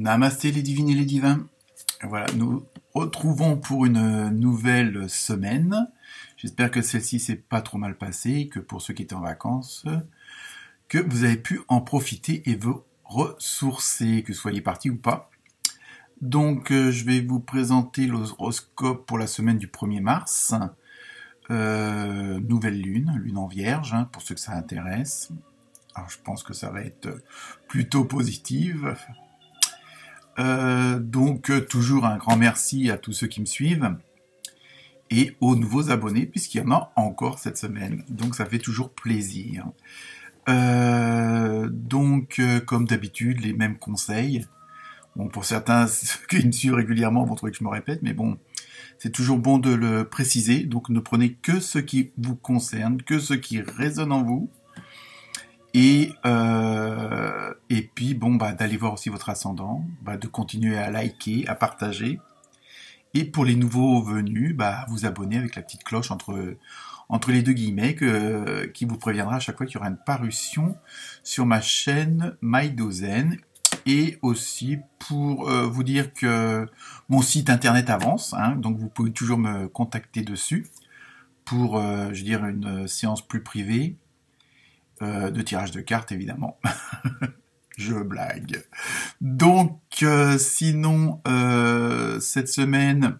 Namasté les divines et les divins. Voilà, nous retrouvons pour une nouvelle semaine. J'espère que celle-ci s'est pas trop mal passée, que pour ceux qui étaient en vacances, que vous avez pu en profiter et vous ressourcer, que vous soyez partis ou pas. Donc, je vais vous présenter l'horoscope pour la semaine du 1er mars. Nouvelle lune en vierge, pour ceux que ça intéresse. Alors, je pense que ça va être plutôt positive. Donc, toujours un grand merci à tous ceux qui me suivent et aux nouveaux abonnés, puisqu'il y en a encore cette semaine. Donc, ça fait toujours plaisir. Donc, comme d'habitude, les mêmes conseils. Bon, pour certains, ceux qui me suivent régulièrement vont trouver que je me répète, mais bon, c'est toujours bon de le préciser. Donc, ne prenez que ce qui vous concerne, que ce qui résonne en vous. Et puis, bon, d'aller voir aussi votre ascendant, de continuer à liker, à partager. Et pour les nouveaux venus, vous abonner avec la petite cloche entre les deux guillemets qui vous préviendra à chaque fois qu'il y aura une parution sur ma chaîne MyDozen. Et aussi pour vous dire que mon site internet avance, donc vous pouvez toujours me contacter dessus pour, une séance plus privée. De tirage de cartes, évidemment. Je blague. Donc, sinon, cette semaine,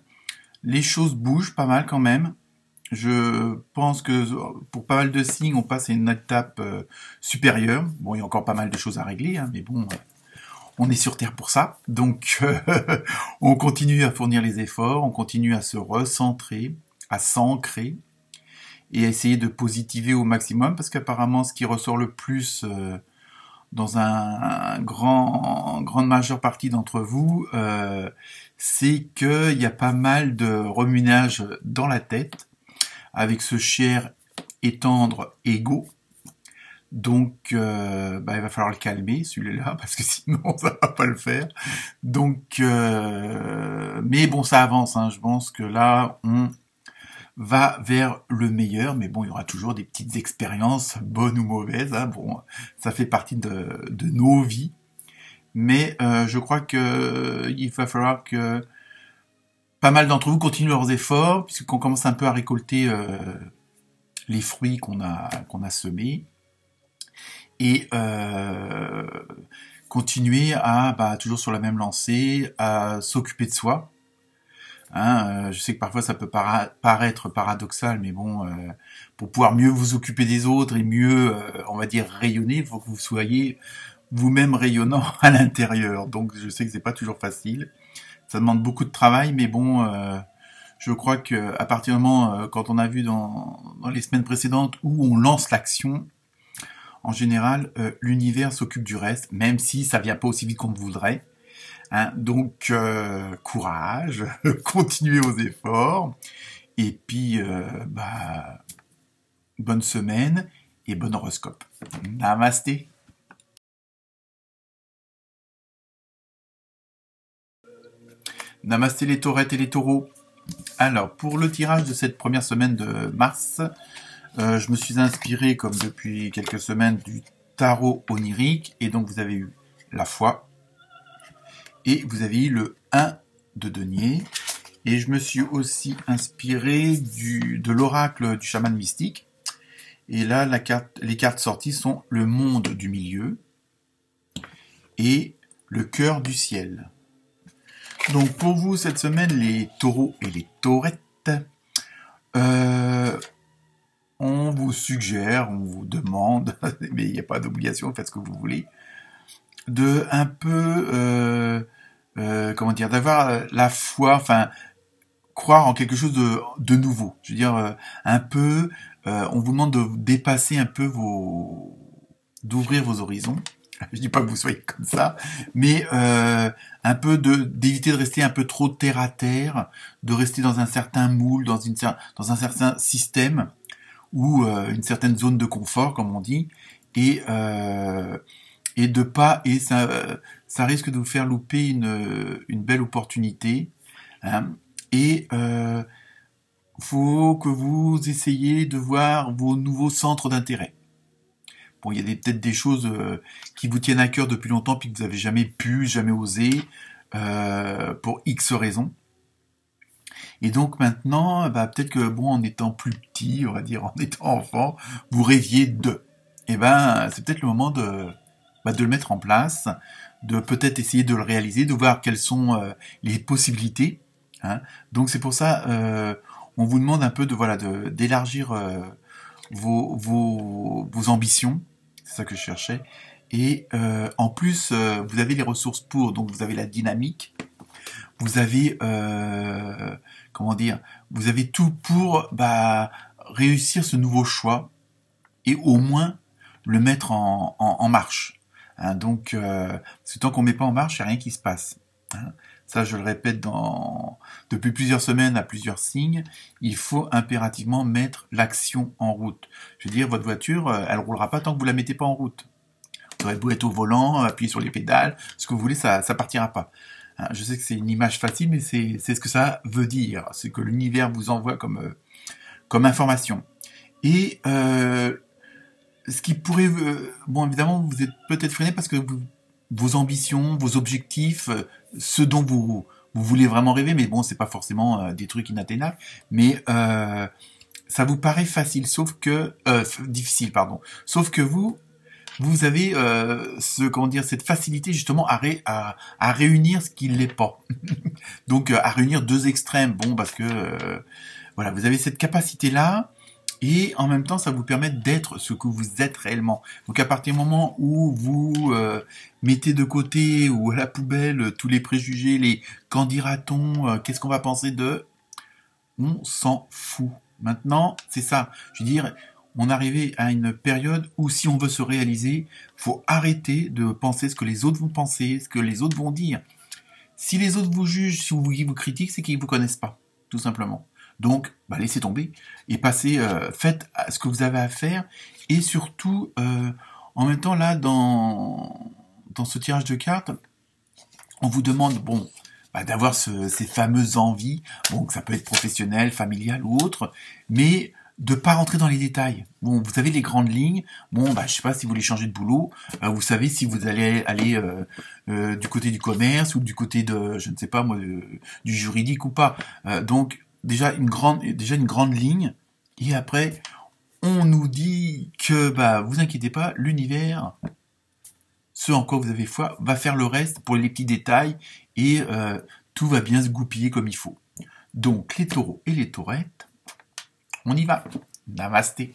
les choses bougent pas mal quand même. Je pense que pour pas mal de signes, on passe à une étape supérieure. Bon, il y a encore pas mal de choses à régler, mais bon, on est sur Terre pour ça. Donc, on continue à fournir les efforts, on continue à se recentrer, à s'ancrer, et à essayer de positiver au maximum, parce qu'apparemment, ce qui ressort le plus dans grande majeure partie d'entre vous, c'est qu'il y a pas mal de remue-ménage dans la tête, avec ce cher et tendre ego. Donc, il va falloir le calmer, celui-là, parce que sinon, ça va pas le faire. Donc, mais bon, ça avance, je pense que là, on va vers le meilleur, mais bon, il y aura toujours des petites expériences, bonnes ou mauvaises, bon, ça fait partie de nos vies, mais je crois que il va falloir que pas mal d'entre vous continuent leurs efforts, puisqu'on commence un peu à récolter les fruits qu'on a semés, et continuer à toujours sur la même lancée, à s'occuper de soi. Je sais que parfois ça peut paraître paradoxal, mais bon, pour pouvoir mieux vous occuper des autres et mieux, on va dire, rayonner, il faut que vous soyez vous-même rayonnant à l'intérieur. Donc je sais que c'est pas toujours facile, ça demande beaucoup de travail, mais bon, je crois que à partir du moment, quand on a vu dans les semaines précédentes où on lance l'action, en général, l'univers s'occupe du reste, même si ça vient pas aussi vite qu'on voudrait. Donc, courage, continuez vos efforts, et puis, bonne semaine et bon horoscope. Namasté. Namasté les taurettes et les taureaux. Alors, pour le tirage de cette première semaine de mars, je me suis inspiré, comme depuis quelques semaines, du tarot onirique, et donc vous avez eu la foi, et vous avez eu le 1 de denier. Et je me suis aussi inspiré de l'oracle du chaman mystique. Et là, les cartes sorties sont le monde du milieu et le cœur du ciel. Donc pour vous, cette semaine, les taureaux et les taurettes, on vous suggère, on vous demande, mais il n'y a pas d'obligation, faites ce que vous voulez, de un peu... d'avoir la foi, croire en quelque chose de nouveau. Je veux dire, un peu, on vous demande de dépasser un peu d'ouvrir vos horizons. Je dis pas que vous soyez comme ça, mais un peu d'éviter de rester un peu trop terre à terre, de rester dans un certain moule, dans un certain système, ou une certaine zone de confort, comme on dit, et ça risque de vous faire louper une belle opportunité, et faut que vous essayiez de voir vos nouveaux centres d'intérêt Bon, il y a peut-être des choses qui vous tiennent à cœur depuis longtemps, puis que vous n'avez jamais pu, jamais osé, pour X raisons. Et donc maintenant, bah, peut-être que bon, en étant plus petit, on va dire, en étant enfant, vous rêviez de. Et ben, c'est peut-être le moment de le mettre en place, de peut-être essayer de le réaliser, de voir quelles sont les possibilités. Hein. Donc c'est pour ça, on vous demande un peu d'élargir vos ambitions. C'est ça que je cherchais. Et en plus, vous avez les ressources pour, donc vous avez la dynamique, vous avez comment dire, vous avez tout pour réussir ce nouveau choix et au moins le mettre en marche. Hein, donc, parce que tant qu'on met pas en marche, il n'y a rien qui se passe. Hein. Ça, je le répète depuis plusieurs semaines à plusieurs signes, il faut impérativement mettre l'action en route. Je veux dire, votre voiture, elle roulera pas tant que vous la mettez pas en route. Vous aurez beau être au volant, appuyer sur les pédales, ce que vous voulez, ça partira pas. Hein, je sais que c'est une image facile, mais c'est ce que ça veut dire. C'est que l'univers vous envoie comme information. Et ce qui pourrait... bon, évidemment, vous êtes peut-être freiné parce que vos ambitions, vos objectifs, ce dont vous voulez vraiment rêver, mais bon, c'est pas forcément des trucs inatteignables, mais ça vous paraît facile, difficile, pardon. Sauf que vous avez cette facilité justement à réunir ce qui l'est pas. Donc à réunir deux extrêmes. Bon, parce que voilà, vous avez cette capacité-là. Et en même temps, ça vous permet d'être ce que vous êtes réellement. Donc à partir du moment où vous mettez de côté ou à la poubelle tous les préjugés, les qu'en dira-t-on, qu'est-ce qu'on va penser de, on s'en fout. Maintenant, c'est ça. Je veux dire, on est arrivé à une période où si on veut se réaliser, faut arrêter de penser ce que les autres vont penser, ce que les autres vont dire. Si les autres vous jugent, si vous critiquent, c'est qu'ils vous connaissent pas, tout simplement. Donc, laissez tomber et passez, faites ce que vous avez à faire et surtout, en même temps là, dans ce tirage de cartes, on vous demande, d'avoir ces fameuses envies, bon, que ça peut être professionnel, familial ou autre, mais de pas rentrer dans les détails. Bon, vous avez les grandes lignes. Bon, je sais pas si vous voulez changer de boulot. Vous savez si vous allez aller du côté du commerce ou du côté de, je ne sais pas moi, du juridique ou pas. Donc déjà une grande ligne. Et après, on nous dit que vous inquiétez pas, l'univers, ce en quoi vous avez foi, va faire le reste pour les petits détails et tout va bien se goupiller comme il faut. Donc les taureaux et les taurettes, on y va. Namasté.